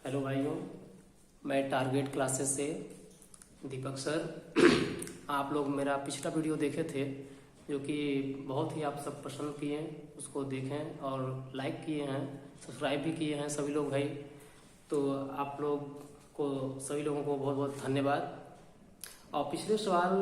Hello भाइयों, मैं target classes से दीपक सर। आप लोग मेरा पिछला वीडियो देखे थे जो कि बहुत ही आप सब पसंद किए, उसको देखें और लाइक किए हैं, सब्सक्राइब भी किए हैं सभी लोग भाई। तो आप लोग को सभी लोगों को बहुत बहुत धन्यवाद। और पिछले सवाल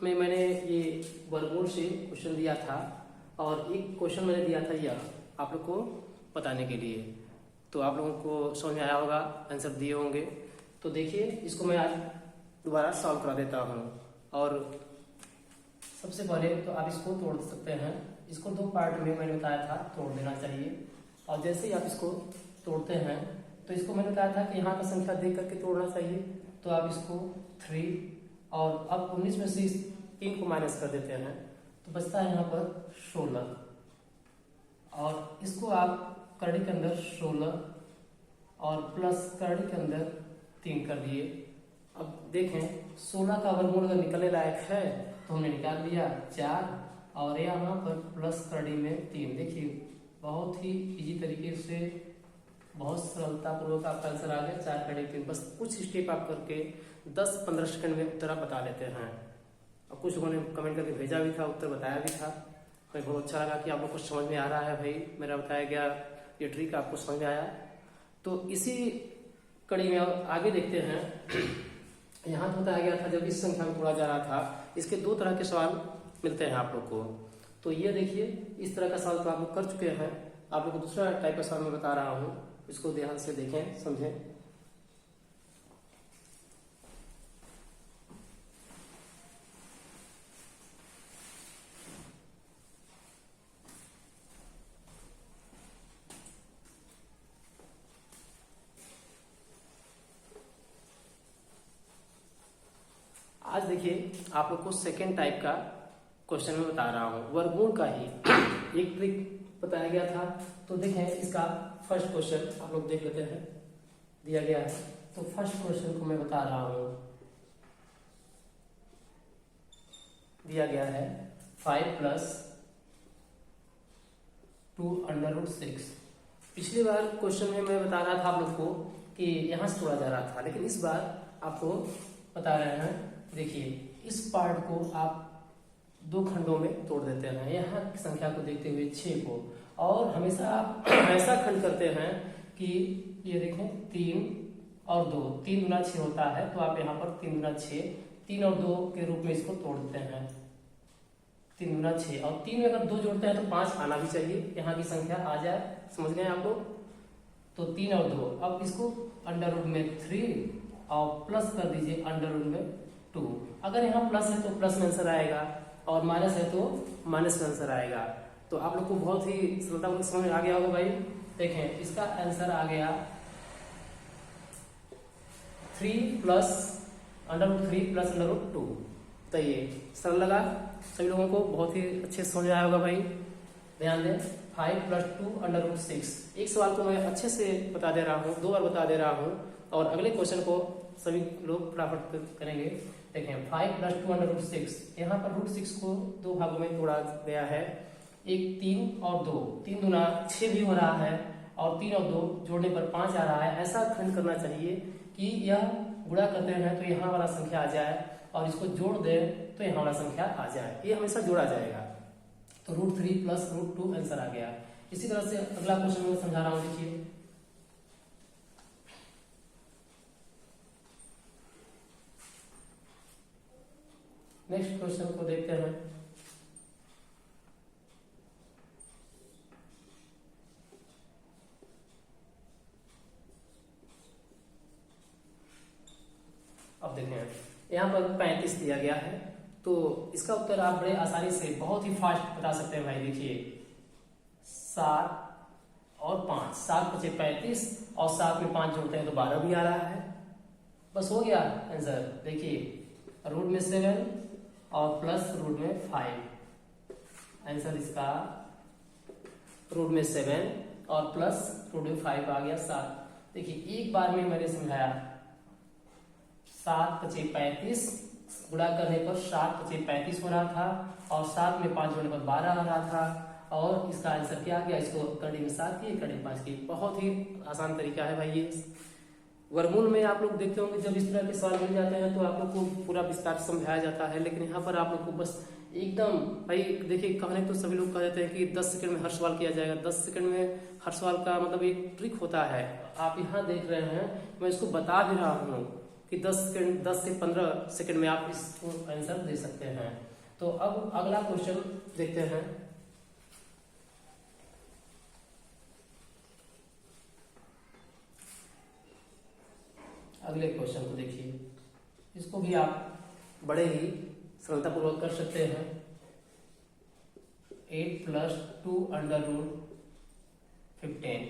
में मैंने ये वर्गमूल से क्वेश्चन दिया था और एक क्वेश्चन मैंने दिया था यह आप लोग को बताने के लिए। तो आप लोगों को समझ में आया होगा, आंसर दिए होंगे। तो देखिए, इसको मैं आज दोबारा सॉल्व करा देता हूँ। और सबसे पहले तो आप इसको तोड़ सकते हैं। इसको दो पार्ट में मैंने बताया था तोड़ देना चाहिए। और जैसे ही आप इसको तोड़ते हैं तो इसको मैंने कहा था कि यहाँ का संख्या देख करके तोड़ना चाहिए। तो आप इसको 3 और अब 19 में से 3 को माइनस कर देते हैं तो बचता है यहाँ पर 16। और इसको आप करड़ी के अंदर 16 और प्लस करड़ी के अंदर 3 कर दिए। अब देखें 16 का वर्गमूल अगर निकलने लायक है तो हमने निकाल लिया 4 और यहाँ पर प्लस करड़ी में 3। देखिए बहुत ही इजी तरीके से, बहुत सरलता पूर्वक आपका आंसर आ गया 4 करड़ी 3। बस कुछ स्टेप आप करके 10-15 सेकंड में उत्तर आप बता लेते हैं। और कुछ लोगों ने कमेंट करके भेजा भी था, उत्तर बताया भी था। हमें बहुत अच्छा लगा कि आप लोग को समझ में आ रहा है भाई, मेरा बताया गया ये ट्रिक आपको समझ में आया। तो इसी कड़ी में आगे देखते हैं। यहाँ तो बताया गया था जब इस संख्या में तोड़ा जा रहा था, इसके 2 तरह के सवाल मिलते हैं आप लोग को। तो ये देखिए, इस तरह का सवाल तो आप लोग कर चुके हैं। आप लोग को दूसरा टाइप का सवाल मैं बता रहा हूँ, इसको ध्यान से देखें, समझें। आज देखिए आप लोग को सेकेंड टाइप का क्वेश्चन में बता रहा हूँ, वर्गमूल का ही एक ट्रिक बताया गया था। तो देखें इसका फर्स्ट क्वेश्चन आप लोग देख लेते हैं, दिया गया है। तो फर्स्ट क्वेश्चन को मैं बता रहा हूँ, दिया गया है 5 + 2 √6। पिछली बार क्वेश्चन में मैं बता रहा था आप लोग को कि यहाँ से तोड़ा जा रहा था, लेकिन इस बार आपको बता रहे हैं। देखिए इस पार्ट को आप 2 खंडों में तोड़ देते हैं, यहाँ की संख्या को देखते हुए 6 को। और हमेशा आप ऐसा खंड करते हैं कि ये देखें 3 और 2, 3 × 6 होता है। तो आप यहाँ पर 3 × 6, 3 और 2 के रूप में इसको तोड़ देते हैं। 3 × 6 और 3 में अगर 2 जोड़ते हैं तो 5 आना भी चाहिए, यहाँ की संख्या आ जाए। समझ गए आप लोग? तो 3 और 2, अब इसको √3 और प्लस कर दीजिए √2। अगर यहाँ प्लस है तो प्लस में आंसर आएगा और माइनस है तो माइनस में आंसर आएगा। तो आप लोग को बहुत ही सरलता समझ में आ गया होगा भाई। देखें इसका आंसर आ गया 3 + √3 + √2। तो ये सरल लगा सभी लोगों को, बहुत ही अच्छे से समझ आया होगा भाई। ध्यान दें, 5 + 2 √6। एक सवाल को मैं अच्छे से बता दे रहा हूँ, 2 बार बता दे रहा हूँ और अगले क्वेश्चन को सभी लोग फटाफट करेंगे। देखें 5 + 2 √6, यहाँ पर √6 को 2 भागों में तोड़ा गया है। एक 3 और 2, 3 दूना 6 भी हो रहा है और 3 और 2 जोड़ने पर 5 आ रहा है। ऐसा खंड करना चाहिए कि यह गुणा करते हैं तो यहाँ वाला संख्या आ जाए और इसको जोड़ दे तो यहाँ वाला संख्या आ जाए। ये हमेशा जोड़ा जाएगा। तो √3 + √2 आंसर आ गया। इसी तरह से अगला क्वेश्चन मैं समझा रहा हूँ। देखिए नेक्स्ट क्वेश्चन को देखते हैं। अब देखें यहाँ पर 35 दिया गया है। तो इसका उत्तर आप बड़े आसानी से बहुत ही फास्ट बता सकते हैं भाई। देखिए 7 और 5, 7 × 5 = 35 और 7 में 5 जोड़ते हैं तो 12 भी आ रहा है। बस हो गया आंसर। देखिए रूट में 7 और प्लस रूट में 5। आंसर इसका रूट में 7 और प्लस रूट में 5 आ गया 7। देखिए एक बार में मैंने समझाया, 7 × 5 = 35, गुणा करने पर 7 × 5 = 35 हो रहा था और 7 में 5 जोड़ने पर 12 आ रहा था। और इसका आंसर क्या आ गया, इसको करड़ी में 7 किए, करड़ी में 5 किए। बहुत ही आसान तरीका है भाई ये। वर्गमूल में आप लोग देखते होंगे जब इस तरह के सवाल मिल जाते हैं तो आप लोग को पूरा विस्तार से समझाया जाता है, लेकिन यहाँ पर आप लोग को बस एकदम भाई देखिए, कहने तो सभी लोग कह देते हैं कि 10 सेकंड में हर सवाल किया जाएगा। 10 सेकंड में हर सवाल का मतलब एक ट्रिक होता है। आप यहाँ देख रहे हैं, मैं इसको बता भी रहा हूँ कि 10 से 15 सेकंड में आप इसको आंसर दे सकते हैं। तो अब अगला क्वेश्चन देखते हैं। अगले क्वेश्चन को देखिए, इसको भी आप बड़े ही सरलतापूर्वक कर सकते हैं। 8 + 2 √ 15।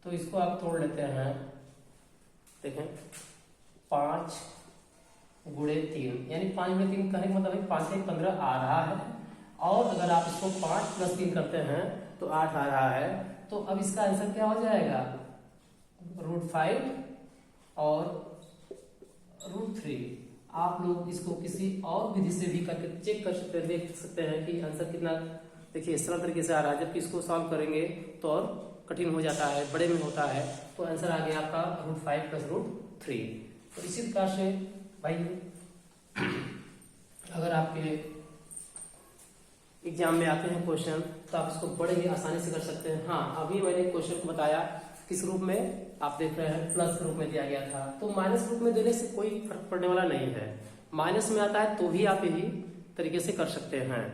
तो इसको आप तोड़ लेते हैं। देखें 5 × 3 यानी 5 × 3 कहने का मतलब 5 से 15 आ रहा है, और अगर आप इसको 5 + 3 करते हैं तो 8 आ रहा है। तो अब इसका आंसर क्या हो जाएगा, √5 और √3। आप लोग इसको किसी और विधि से भी करके चेक कर सकते हैं, देख सकते हैं कि आंसर कितना देखिए सरल तरीके से आ रहा है। जबकि इसको सॉल्व करेंगे तो और कठिन हो जाता है, बड़े में होता है। तो आंसर आ गया आपका √5 + √3। तो इसी प्रकार से भाई अगर आपके एग्जाम में आते हैं क्वेश्चन तो आप इसको बड़े ही आसानी से कर सकते हैं। हाँ, अभी मैंने क्वेश्चन को बताया किस रूप में, आप देख रहे हैं प्लस रूप में दिया गया था। तो माइनस रूप में देने से कोई फर्क पड़ने वाला नहीं है। माइनस में आता है तो भी आप यही तरीके से कर सकते हैं,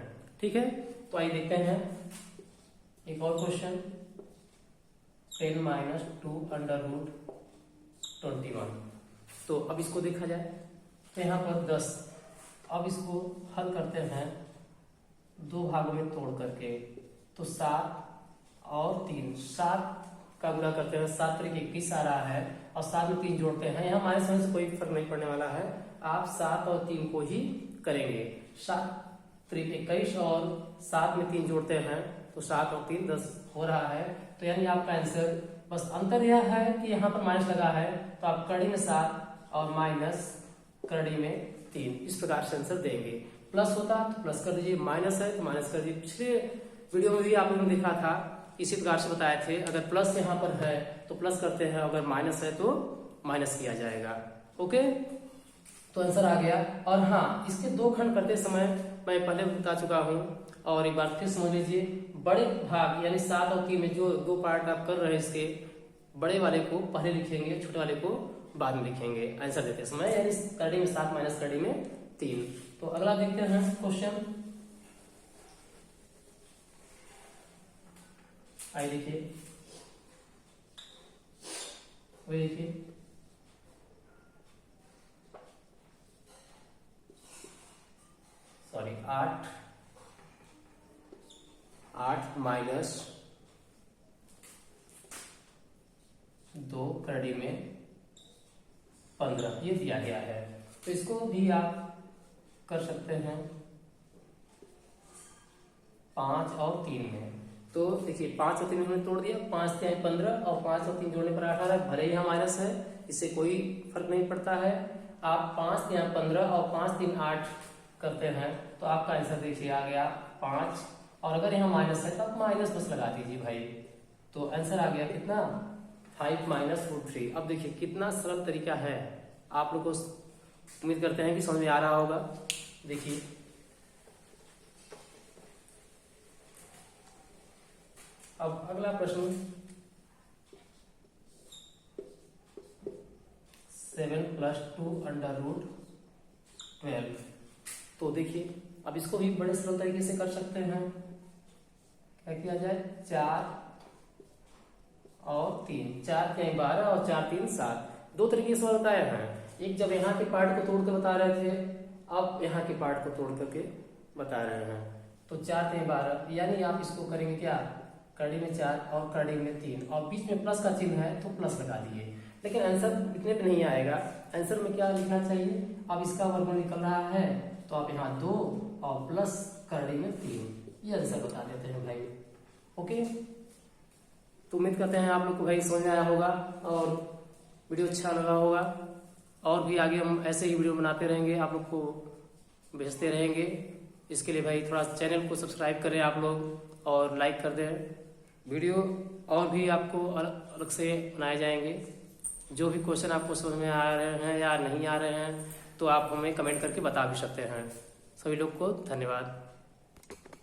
ठीक है। तो आइए देखते हैं एक और क्वेश्चन। 10 - 2 √ 21। तो अब इसको देखा जाए तो यहाँ पर 10। अब इसको हल करते हैं 2 भागों में तोड़ करके। तो 7 और 3, 7 का गुणा करते हैं, 7 × 21 आ रहा है, और 7 में 3 जोड़ते हैं। यहाँ हमारे समझ से कोई फर्क नहीं पड़ने वाला है, आप 7 और 3 को ही करेंगे। 7 × 21 और 7 में 3 जोड़ते हैं तो 7 और 3 10 हो रहा है। तो यानी आपका आंसर, बस अंतर यह है कि यहाँ पर माइनस लगा है, तो आप करड़ी में 7 और माइनस करड़ी में 3, इस प्रकार से आंसर देंगे। प्लस होता तो प्लस कर दीजिए, माइनस है तो माइनस कर दीजिए। पिछले वीडियो में भी आप लोगों ने देखा था, इसी प्रकार से बताए थे। अगर प्लस यहाँ पर है तो प्लस करते हैं, अगर माइनस है तो माइनस किया जाएगा। ओके, तो आंसर आ गया। और हाँ, इसके 2 खंड करते समय मैं पहले बता चुका हूँ, और एक बार फिर समझ लीजिए। बड़े भाग यानी 7 और 3 में जो 2 पार्ट आप कर रहे हैं, इसके बड़े वाले को पहले लिखेंगे, छोटे वाले को बाद में लिखेंगे आंसर देते समय। यानी करड़ी में 7 माइनस करड़ी में 3। तो अगला देखते हैं क्वेश्चन। आइए देखिए, वही देखिए, सॉरी 8 माइनस 2 करड़ी में 15 ये दिया गया है। तो इसको भी आप कर सकते हैं 5 और 3 में। तो देखिए 5 और 3 हमने तोड़ दिया, 5 × 3 = 15 और 5 और 3 जोड़ने पर 18। भले ही यहाँ माइनस है, इससे कोई फर्क नहीं पड़ता है। आप 5 × 3 = 15 और 5 × 3 = 8 करते हैं तो आपका आंसर देखिए आ गया 5। और अगर यहाँ माइनस है तो आप माइनस बस लगा दीजिए भाई। तो आंसर आ गया कितना, 5 - √3। अब देखिए कितना सरल तरीका है, आप लोग को उम्मीद करते हैं कि समझ में आ रहा होगा। देखिए अब अगला प्रश्न 7 + 2 √ 12। तो देखिए अब इसको भी बड़े सरल तरीके से कर सकते हैं। क्या किया जाए, 4 और 3, 4 × 12 और 4 × 3 = 7। 2 तरीके से बताए हैं। एक जब यहाँ के पार्ट को तोड़ के बता रहे थे, अब यहाँ के पार्ट को तोड़ करके बता रहे हैं। तो 4 × 12 यानी आप इसको करेंगे क्या, करड़ी में 4 और करड़ी में 3, और बीच में प्लस का चिन्ह है तो प्लस लगा दिए। लेकिन आंसर इतने पे नहीं आएगा, आंसर में क्या लिखना चाहिए, अब इसका वर्गमूल निकल रहा है तो आप यहाँ 2 और प्लस करड़ी में 3, ये आंसर बता देते हैं भाई। ओके, तो उम्मीद करते हैं आप लोग को भाई समझ में आया होगा और वीडियो अच्छा लगा होगा। और भी आगे हम ऐसे ही वीडियो बनाते रहेंगे, आप लोग को भेजते रहेंगे। इसके लिए भाई थोड़ा चैनल को सब्सक्राइब करें आप लोग और लाइक कर दें। वीडियो और भी आपको अलग से बनाए जाएंगे। जो भी क्वेश्चन आपको समझ में आ रहे हैं या नहीं आ रहे हैं तो आप हमें कमेंट करके बता भी सकते हैं। सभी लोग को धन्यवाद।